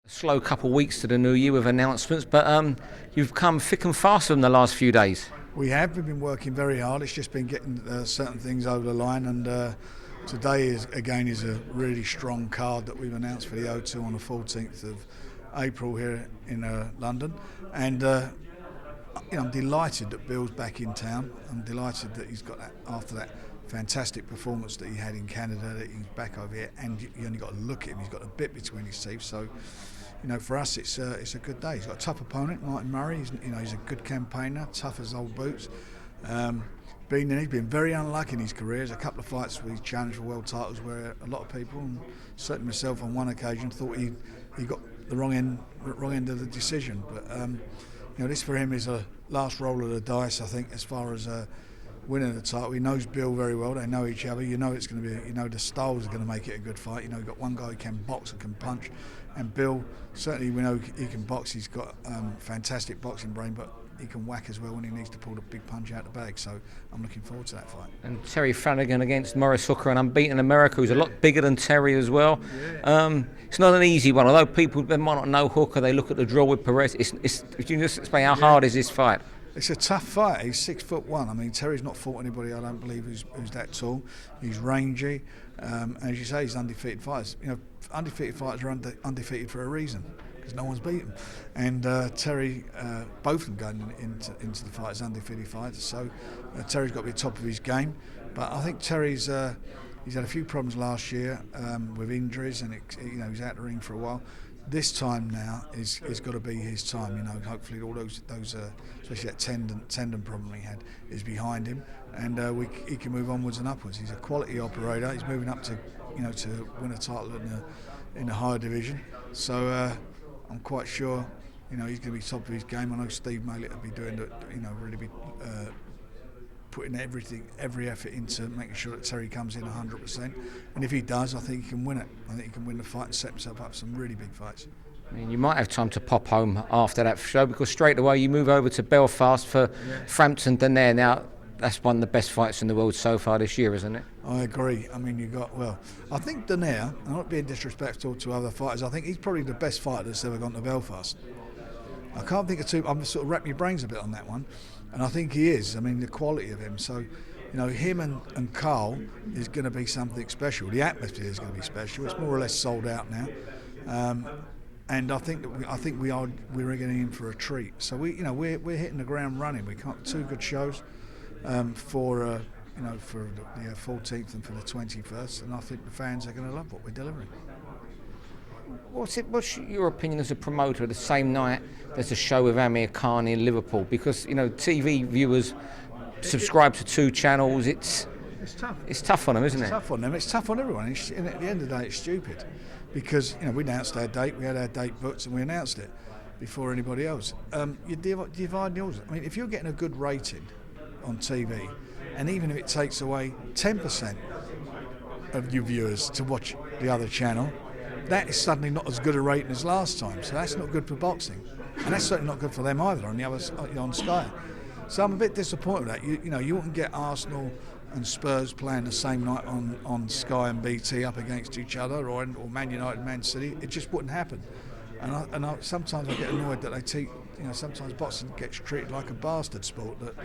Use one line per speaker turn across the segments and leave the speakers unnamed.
Slow couple of weeks to the new year with announcements, but you've come thick and fast in the last few days.
We have. We've been working very hard. It's just been getting certain things over the line, and today is a really strong card that we've announced for the O2 on the 14th of April here in London. And I'm delighted that Bill's back in town. I'm delighted that he's got that after that fantastic performance that he had in Canada, that he's back over here, and you only got to look at him. He's got a bit between his teeth. So, for us, it's a good day. He's got a tough opponent, Martin Murray. He's a good campaigner, tough as old boots. He's been very unlucky in his career. There's a couple of fights where he's challenged for world titles where a lot of people, and certainly myself on one occasion, thought he got the wrong end of the decision. But this for him is a last roll of the dice, I think, as far as winning the title. He knows Bill very well. They know each other. It's going to be, the styles are going to make it a good fight. You've got one guy who can box and can punch, and Bill, certainly we know he can box. He's got fantastic boxing brain, but he can whack as well when he needs to pull the big punch out the bag. So I'm looking forward to that fight.
And Terry Flanagan against Maurice Hooker, an unbeaten America who's a lot bigger than Terry as well. Yeah. It's not an easy one. Although people might not know Hooker, they look at the draw with Perez. If you can just explain how hard is this fight?
It's a tough fight. He's 6'1". I mean, Terry's not fought anybody, I don't believe, who's that tall. He's rangy. As you say, he's undefeated fighters. Undefeated fighters are undefeated for a reason, because no one's beaten. And Terry, both of them going into the fight as undefeated fighters. So Terry's got to be top of his game. But I think Terry's he's had a few problems last year with injuries, and he's out the ring for a while. This time now is got to be his time. Hopefully all those especially that tendon problem he had is behind him, and he can move onwards and upwards. He's a quality operator. He's moving up to to win a title in the higher division. So I'm quite sure he's going to be top of his game. I know Steve Lillis will be doing really be putting every effort into making sure that Terry comes in 100%. And if he does, I think he can win it. I think he can win the fight and set himself up for some really big fights.
I mean, you might have time to pop home after that show, because straight away you move over to Belfast for Frampton Donaire. Now, that's one of the best fights in the world so far this year, isn't it?
I agree. I mean, I think Donaire, I'm not being disrespectful to other fighters, I think he's probably the best fighter that's ever gone to Belfast. I can't think of two. I'm sort of wrapping my brains a bit on that one, and I think he is. I mean, the quality of him. So, him and Carl is going to be something special. The atmosphere is going to be special. It's more or less sold out now, and I think we're getting in for a treat. So we're hitting the ground running. We got two good shows for the 14th and for the 21st, and I think the fans are going to love what we're delivering.
What's your opinion as a promoter the same night there's a show with Amir Khan in Liverpool? Because TV viewers subscribe to two channels. It's tough. It's tough on them, isn't it?
It's tough on them. It's tough on everyone. And at the end of the day, it's stupid, because we announced our date. We had our date booked, and we announced it before anybody else. You divide the audience. I mean, if you're getting a good rating on TV, and even if it takes away 10% of your viewers to watch the other channel, that is suddenly not as good a rating as last time. So that's not good for boxing, and that's certainly not good for them either on Sky. So I'm a bit disappointed with that. You wouldn't get Arsenal and Spurs playing the same night on Sky and BT up against each other, or Man United, Man City. It just wouldn't happen. And sometimes I get annoyed that sometimes boxing gets treated like a bastard sport, that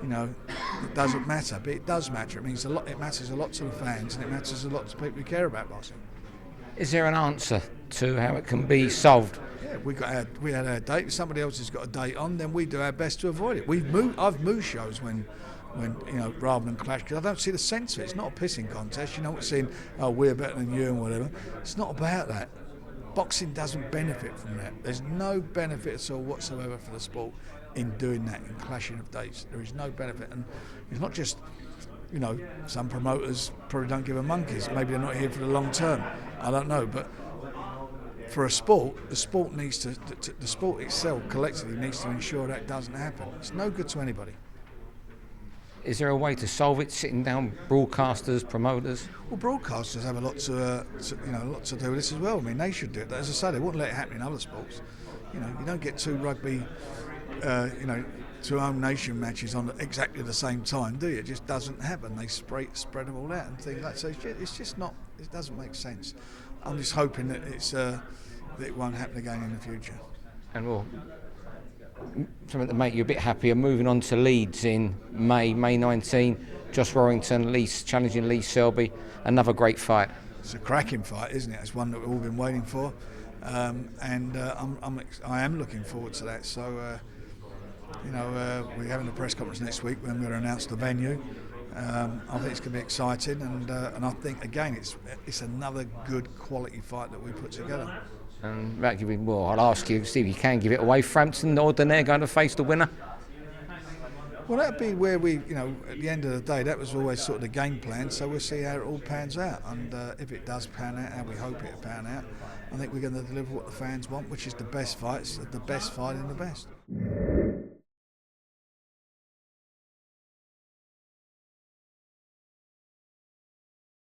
it doesn't matter, but it does matter. It means a lot. It matters a lot to the fans, and it matters a lot to people who care about boxing.
Is there an answer to how it can be solved?
Yeah, we had our date. If somebody else has got a date on, then we do our best to avoid it. I've moved shows when rather than clash, because I don't see the sense of it. It's not a pissing contest. We're saying, we're better than you and whatever. It's not about that. Boxing doesn't benefit from that. There's no benefit at all whatsoever for the sport in doing that, in clashing of dates. There is no benefit, and it's not just. Some promoters probably don't give a monkeys. Maybe they're not here for the long term. I don't know, but for a sport, the sport needs to the sport itself collectively needs to ensure that doesn't happen. It's no good to anybody.
Is there a way to solve it? Sitting down, broadcasters, promoters.
Well, broadcasters have a lot to do with this as well. I mean, they should do it. As I say, they wouldn't let it happen in other sports. You don't get two rugby, two home nation matches on exactly the same time, do you? It just doesn't happen. They spread them all out and things like that. So it's just not. It doesn't make sense. I'm just hoping that it's that it won't happen again in the future.
And well, something to make you a bit happier, moving on to Leeds in May 19, Josh Warrington, challenging Lee Selby, another great fight.
It's a cracking fight, isn't it? It's one that we've all been waiting for, and I am looking forward to that. So, we're having a press conference next week when we're going to announce the venue. I think it's going to be exciting, and I think again it's another good quality fight that we put together.
And I'll ask you, Steve, you can give it away. Frampton or Donaire going to face the winner?
Well, that'd be where we, at the end of the day, that was always sort of the game plan. So we'll see how it all pans out, and if it does pan out, how we hope it'll pan out, I think we're going to deliver what the fans want, which is the best fights, the best fight in the best.